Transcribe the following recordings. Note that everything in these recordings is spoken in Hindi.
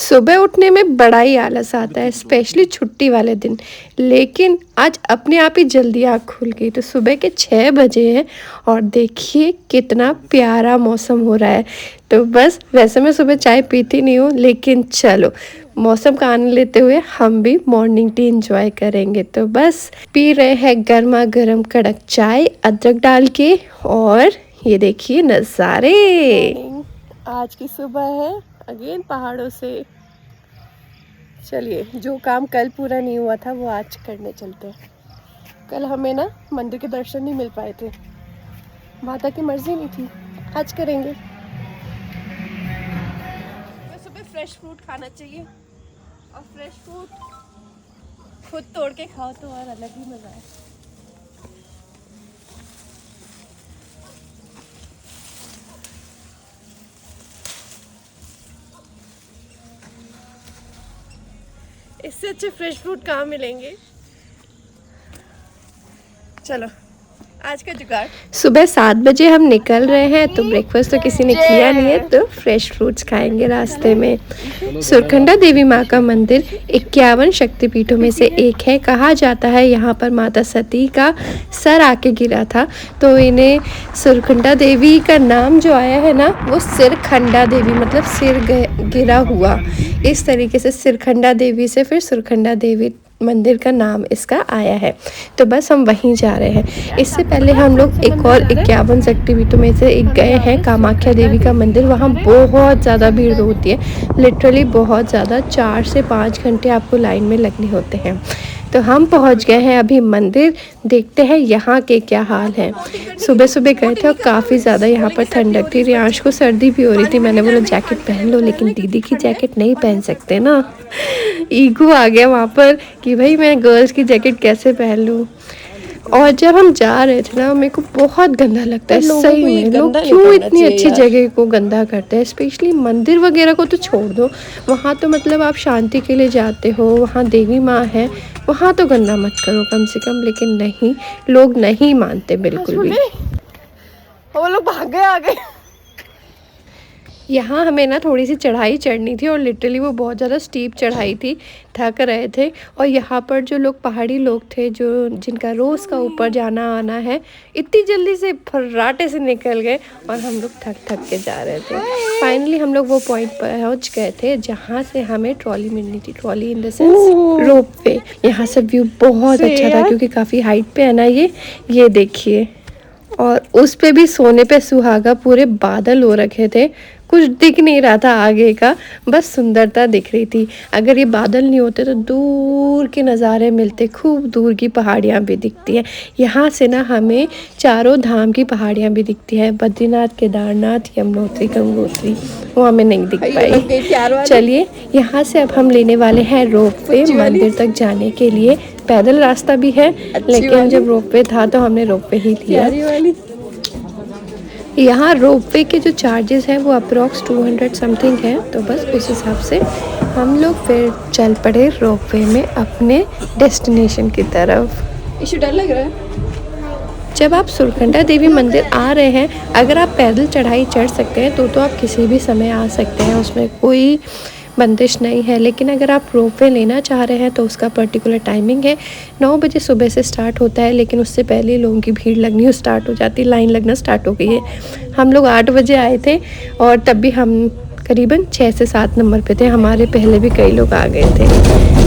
सुबह उठने में बड़ा ही आलस आता है, स्पेशली छुट्टी वाले दिन। लेकिन आज अपने आप ही जल्दी आँख खुल गई। तो सुबह के 6 बजे हैं और देखिए कितना प्यारा मौसम हो रहा है। तो बस वैसे मैं सुबह चाय पीती नहीं हूँ, लेकिन चलो मौसम का आनंद लेते हुए हम भी मॉर्निंग टी एंजॉय करेंगे। तो बस पी रहे हैं गर्मा गर्म कड़क चाय अदरक डाल के। और ये देखिए नज़ारे। आज की सुबह है अगेन पहाड़ों से। चलिए, जो काम कल पूरा नहीं हुआ था वो आज करने चलते हैं। कल हमें ना मंदिर के दर्शन नहीं मिल पाए थे, माता की मर्जी नहीं थी, आज करेंगे। सुबह फ्रेश फ्रूट खाना चाहिए, और फ्रेश फ्रूट खुद तोड़ के खाओ तो और अलग ही मज़ा है। इससे अच्छे फ्रेश फ्रूट कहाँ मिलेंगे। चलो आज का जुगाड़। सुबह 7 बजे हम निकल रहे हैं, तो ब्रेकफास्ट तो किसी ने किया नहीं है, तो फ्रेश फ्रूट्स खाएंगे रास्ते में। सुरखंडा देवी माँ का मंदिर 51 शक्तिपीठों में से एक है। कहा जाता है यहाँ पर माता सती का सर आके गिरा था, तो इन्हें सुरखंडा देवी का नाम जो आया है ना, वो सिरखंडा देवी मतलब सिर गिरा हुआ। इस तरीके से सिरखंडा देवी से फिर सुरखंडा देवी मंदिर का नाम इसका आया है। तो बस हम वहीं जा रहे हैं। इससे पहले हम लोग एक और 51 शक्तिपीठों में से एक गए हैं, कामाख्या देवी का मंदिर। वहाँ बहुत ज़्यादा भीड़ होती है, लिटरली बहुत ज़्यादा। 4 से 5 घंटे आपको लाइन में लगने होते हैं। तो हम पहुंच गए हैं अभी मंदिर। देखते हैं यहाँ के क्या हाल है। सुबह सुबह गए थे और काफ़ी ज़्यादा यहाँ पर ठंडक थी। रियांश को सर्दी भी हो रही थी। मैंने बोला जैकेट पहन लो, लेकिन दीदी की जैकेट नहीं पहन सकते ना। ईगो आ गया वहाँ पर कि भाई मैं गर्ल्स की जैकेट कैसे पहन लूँ। और जब हम जा रहे थे ना, मेरे को बहुत गंदा लगता है सही में। लोग क्यों इतनी अच्छी जगह को गंदा करते हैं, स्पेशली मंदिर वगैरह को तो छोड़ दो। वहाँ तो मतलब आप शांति के लिए जाते हो, वहाँ देवी माँ है, वहाँ तो गंदा मत करो कम से कम। लेकिन नहीं, लोग नहीं मानते बिल्कुल भी। वो लोग भाग गए आगे। यहाँ हमें ना थोड़ी सी चढ़ाई चढ़नी थी, और लिटरली वो बहुत ज़्यादा स्टीप चढ़ाई थी, थक रहे थे। और यहाँ पर जो लोग पहाड़ी लोग थे, जो जिनका रोज़ का ऊपर जाना आना है, इतनी जल्दी से फर्राटे से निकल गए, और हम लोग थक थक के जा रहे थे। फाइनली हम लोग वो पॉइंट पर पहुँच गए थे जहाँ से हमें ट्रॉली मिलनी थी। ट्रॉली इन द सेंस रोप वे। यहाँ से व्यू बहुत अच्छा था, क्योंकि काफ़ी हाइट पे है ना ये देखिए। और उस पे भी सोने पे सुहागा, पूरे बादल हो रखे थे, कुछ दिख नहीं रहा था आगे का, बस सुंदरता दिख रही थी। अगर ये बादल नहीं होते तो दूर के नज़ारे मिलते, खूब दूर की पहाड़ियाँ भी दिखती हैं। यहाँ से ना हमें चारों धाम की पहाड़ियाँ भी दिखती हैं, बद्रीनाथ, केदारनाथ, यमुनोत्री, गंगोत्री। वो हमें नहीं दिख पाई। चलिए, यहाँ से अब हम लेने वाले हैं रोप वे मंदिर तक जाने के लिए। पैदल रास्ता भी है, लेकिन जब रोप वे था तो हमने रोप वे ही लिया। यहाँ रोपवे के जो चार्जेस हैं वो अप्रॉक्स 200 समथिंग है। तो बस उस हिसाब से हम लोग फिर चल पड़े रोपवे में अपने डेस्टिनेशन की तरफ। इशू डर लग रहा है। जब आप सुरखंडा देवी मंदिर आ रहे हैं, अगर आप पैदल चढ़ाई चढ़ सकते हैं तो आप किसी भी समय आ सकते हैं, उसमें कोई बंदिश नहीं है। लेकिन अगर आप रोपवे लेना चाह रहे हैं तो उसका पर्टिकुलर टाइमिंग है। 9 बजे सुबह से स्टार्ट होता है, लेकिन उससे पहले लोगों की भीड़ लगनी स्टार्ट हो जाती है, लाइन लगना स्टार्ट हो गई है। हम लोग 8 बजे आए थे, और तब भी हम करीबन 6 से 7 नंबर पे थे। हमारे पहले भी कई लोग आ गए थे,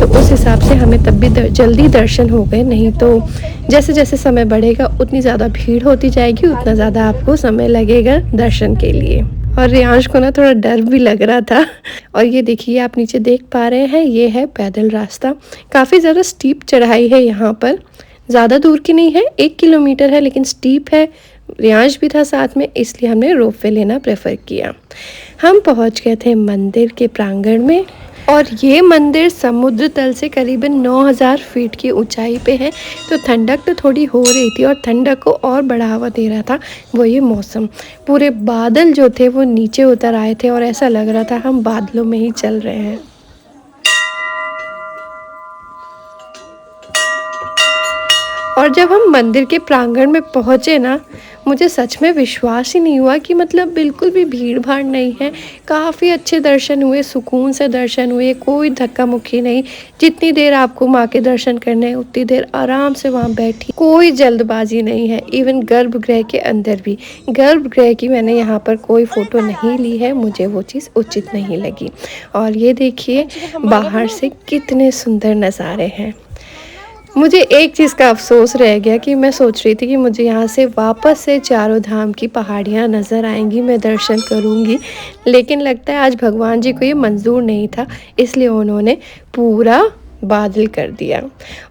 तो उस हिसाब से हमें तब भी जल्दी दर्शन हो गए। नहीं तो जैसे जैसे समय बढ़ेगा उतनी ज़्यादा भीड़ होती जाएगी, उतना ज़्यादा आपको समय लगेगा दर्शन के लिए। और रियांश को ना थोड़ा डर भी लग रहा था। और ये देखिए, आप नीचे देख पा रहे हैं, ये है पैदल रास्ता। काफ़ी ज़्यादा स्टीप चढ़ाई है यहाँ पर, ज़्यादा दूर की नहीं है, 1 किलोमीटर है, लेकिन स्टीप है। रियांश भी था साथ में, इसलिए हमने रोपवे लेना प्रेफर किया। हम पहुँच गए थे मंदिर के प्रांगण में, और ये मंदिर समुद्र तल से करीबन 9000 फीट की ऊंचाई पे है। तो ठंडक तो थोड़ी हो रही थी, और ठंडक को और बढ़ावा दे रहा था वो ये मौसम। पूरे बादल जो थे वो नीचे उतर आए थे, और ऐसा लग रहा था हम बादलों में ही चल रहे हैं। और जब हम मंदिर के प्रांगण में पहुँचे ना, मुझे सच में विश्वास ही नहीं हुआ कि मतलब बिल्कुल भी भीड़ भाड़ नहीं है। काफ़ी अच्छे दर्शन हुए, सुकून से दर्शन हुए, कोई धक्का मुक्की नहीं। जितनी देर आपको माँ के दर्शन करने हैं उतनी देर आराम से वहाँ बैठी, कोई जल्दबाजी नहीं है। इवन गर्भगृह के अंदर भी, गर्भगृह की मैंने यहाँ पर कोई फ़ोटो नहीं ली है, मुझे वो चीज़ उचित नहीं लगी। और ये देखिए बाहर से कितने सुंदर नज़ारे हैं। मुझे एक चीज़ का अफ़सोस रह गया कि मैं सोच रही थी कि मुझे यहाँ से वापस से चारों धाम की पहाड़ियाँ नज़र आएंगी, मैं दर्शन करूँगी, लेकिन लगता है आज भगवान जी को ये मंजूर नहीं था, इसलिए उन्होंने पूरा बादल कर दिया।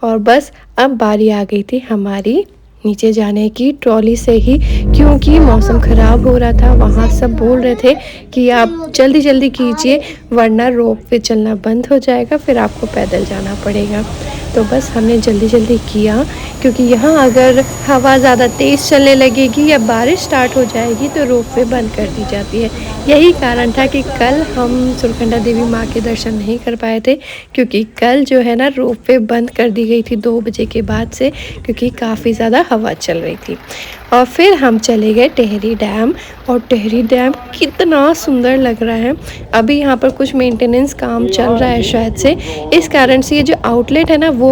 और बस अब बारी आ गई थी हमारी नीचे जाने की ट्रॉली से ही, क्योंकि मौसम ख़राब हो रहा था। वहाँ सब बोल रहे थे कि आप जल्दी जल्दी कीजिए वरना रोप वे चलना बंद हो जाएगा, फिर आपको पैदल जाना पड़ेगा। तो बस हमने जल्दी जल्दी किया, क्योंकि यहाँ अगर हवा ज़्यादा तेज़ चलने लगेगी या बारिश स्टार्ट हो जाएगी तो रोप वे बंद कर दी जाती है। यही कारण था कि कल हम सुरकंडा देवी माँ के दर्शन नहीं कर पाए थे, क्योंकि कल जो है ना रोप वे बंद कर दी गई थी 2 बजे के बाद से, क्योंकि काफ़ी ज़्यादा हवा चल रही थी। और फिर हम चले गए टेहरी डैम, और टेहरी डैम कितना सुंदर लग रहा है। अभी यहाँ पर कुछ मेंटेनेंस काम चल रहा है शायद से, इस कारण से ये जो आउटलेट है ना वो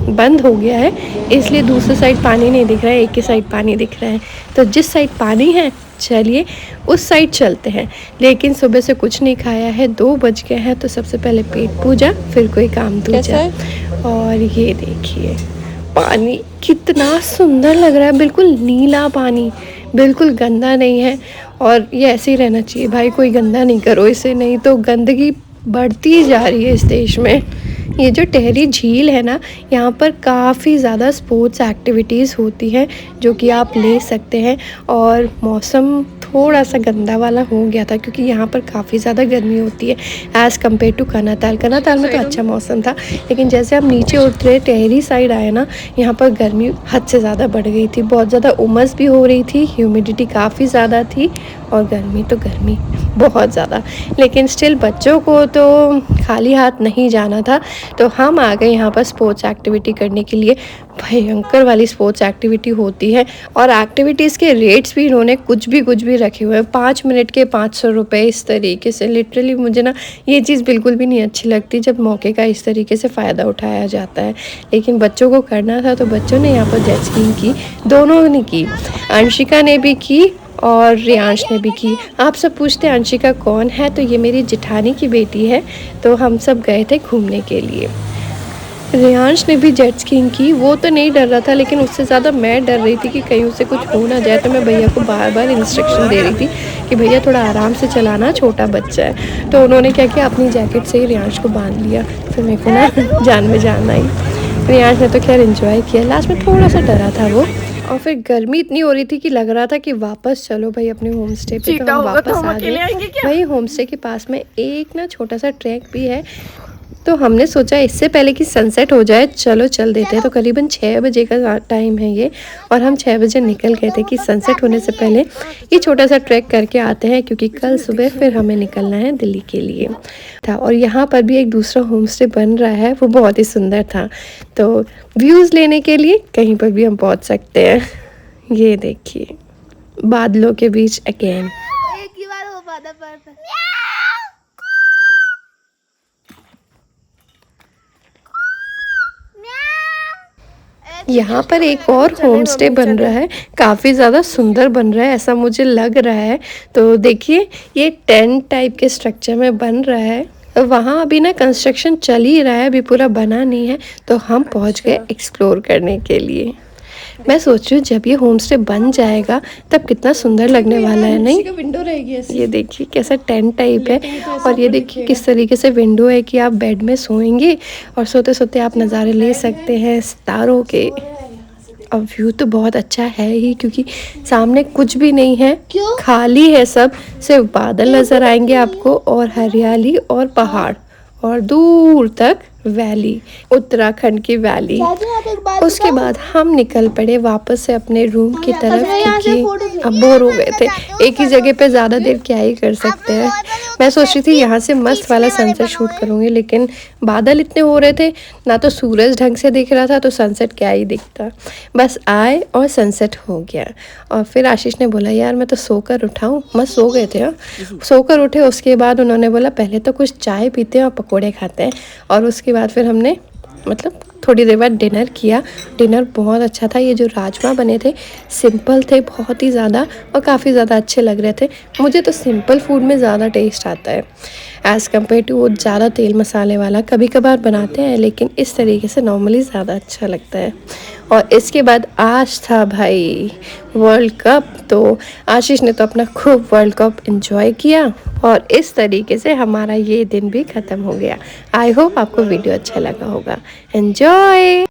बंद हो गया है, इसलिए दूसरी साइड पानी नहीं दिख रहा है, एक ही साइड पानी दिख रहा है। तो जिस साइड पानी है चलिए उस साइड चलते हैं। लेकिन सुबह से कुछ नहीं खाया है, 2 बज गए हैं, तो सबसे पहले पेट पूजा फिर कोई काम दूजा। और ये देखिए पानी कितना सुंदर लग रहा है, बिल्कुल नीला पानी, बिल्कुल गंदा नहीं है। और ये ऐसे ही रहना चाहिए भाई, कोई गंदा नहीं करो इसे, नहीं तो गंदगी बढ़ती जा रही है इस देश में। ये जो टेहरी झील है ना, यहाँ पर काफ़ी ज़्यादा स्पोर्ट्स एक्टिविटीज़ होती हैं जो कि आप ले सकते हैं। और मौसम थोड़ा सा गंदा वाला हो गया था, क्योंकि यहाँ पर काफ़ी ज़्यादा गर्मी होती है as compare to Kanatal. Kanatal में तो अच्छा मौसम था, लेकिन जैसे हम नीचे उतरे टेहरी साइड आए ना, यहाँ पर गर्मी हद से ज़्यादा बढ़ गई थी। बहुत ज़्यादा उमस भी हो रही थी, ह्यूमिडिटी काफ़ी ज़्यादा थी, और गर्मी तो गर्मी बहुत ज़्यादा। लेकिन स्टिल बच्चों को तो खाली हाथ नहीं जाना था, तो हम आ गए यहाँ पर स्पोर्ट्स एक्टिविटी करने के लिए। भयंकर वाली स्पोर्ट्स एक्टिविटी होती है, और एक्टिविटीज़ के रेट्स भी इन्होंने कुछ भी रखे हुए हैं। 5 मिनट के 500 रुपये, इस तरीके से। लिटरली मुझे ना ये चीज़ बिल्कुल भी नहीं अच्छी लगती जब मौके का इस तरीके से फ़ायदा उठाया जाता है। लेकिन बच्चों को करना था तो बच्चों ने यहाँ पर जेट स्कीइंग की, दोनों ने की। अंशिका ने भी की और रियांश ने भी की। आप सब पूछते हैं अंशिका कौन है, तो ये मेरी जेठानी की बेटी है। तो हम सब गए थे घूमने के लिए। रियांश ने भी जेट स्कीइंग की, वो तो नहीं डर रहा था, लेकिन उससे ज़्यादा मैं डर रही थी कि कहीं उसे कुछ हो ना जाए। तो मैं भैया को बार बार इंस्ट्रक्शन दे रही थी कि भैया थोड़ा आराम से चलाना, छोटा बच्चा है। तो उन्होंने क्या किया, अपनी जैकेट से ही रियांश को बांध लिया। फिर मेरे को ना जान में जान आई। रियांश ने तो खैर एंजॉय किया, लास्ट में थोड़ा सा डरा था वो। और फिर गर्मी इतनी हो रही थी कि लग रहा था कि वापस चलो भाई अपने होम स्टे पे। तो हम वापस आ गए भाई। होम स्टे के पास में एक ना छोटा सा ट्रैक भी है, तो हमने सोचा इससे पहले कि सनसेट हो जाए चलो चल देते हैं। तो करीबन 6 बजे का टाइम है ये, और हम 6 बजे निकल गए थे कि सनसेट होने से पहले ये छोटा सा ट्रैक करके आते हैं, क्योंकि कल सुबह फिर हमें निकलना है दिल्ली के लिए था। और यहाँ पर भी एक दूसरा होम स्टे बन रहा है, वो बहुत ही सुंदर था। तो व्यूज़ लेने के लिए कहीं पर भी हम पहुँच सकते हैं। ये देखिए बादलों के बीच अगेन। यहाँ पर एक और होम स्टे बन रहा है, काफ़ी ज़्यादा सुंदर बन रहा है ऐसा मुझे लग रहा है। तो देखिए ये टेंट टाइप के स्ट्रक्चर में बन रहा है। वहाँ अभी ना कंस्ट्रक्शन चल ही रहा है, अभी पूरा बना नहीं है। तो हम पहुँच गए एक्सप्लोर करने के लिए। मैं सोच रही हूँ जब ये होम स्टे बन जाएगा तब कितना सुंदर लगने वाला है, नहीं? विंडो रहेगी ऐसी। ये देखिए कैसा टेंट टाइप है, और ये देखिए किस तरीके से विंडो है कि आप बेड में सोएंगे और सोते सोते आप नज़ारे ले सकते हैं सितारों के। और व्यू तो बहुत अच्छा है ही, क्योंकि सामने कुछ भी नहीं है, खाली है सब, सिर्फ बादल नज़र आएंगे आपको और हरियाली और पहाड़ और दूर तक वैली, उत्तराखंड की वैली। उसके बाद हम निकल पड़े वापस से अपने रूम की तरफ, क्योंकि अब बोर हो गए थे। एक ही जगह पे ज़्यादा देर क्या ही कर सकते हैं। मैं सोच रही थी यहाँ से मस्त वाला सनसेट शूट करूँगी, लेकिन बादल इतने हो रहे थे, ना तो सूरज ढंग से दिख रहा था, तो सनसेट क्या ही दिखता। बस आए और सनसेट हो गया। और फिर आशीष ने बोला यार मैं तो सोकर उठाऊँ, मस्त सो गए थे। हाँ, सोकर उठे। उसके बाद उन्होंने बोला पहले तो कुछ चाय पीते हैं और पकोड़े खाते हैं। और उसके बाद फिर हमने मतलब थोड़ी देर बाद डिनर किया। डिनर बहुत अच्छा था। ये जो राजमा बने थे सिंपल थे बहुत ही ज़्यादा, और काफ़ी ज़्यादा अच्छे लग रहे थे। मुझे तो सिंपल फूड में ज़्यादा टेस्ट आता है एज़ कम्पेयर टू वो ज़्यादा तेल मसाले वाला। कभी कभार बनाते हैं, लेकिन इस तरीके से नॉर्मली ज़्यादा अच्छा लगता है। और इसके बाद आज था भाई वर्ल्ड कप, तो आशीष ने तो अपना खूब वर्ल्ड कप एंजॉय किया। और इस तरीके से हमारा ये दिन भी ख़त्म हो गया। आई होप आपको वीडियो अच्छा लगा होगा। एंजॉय।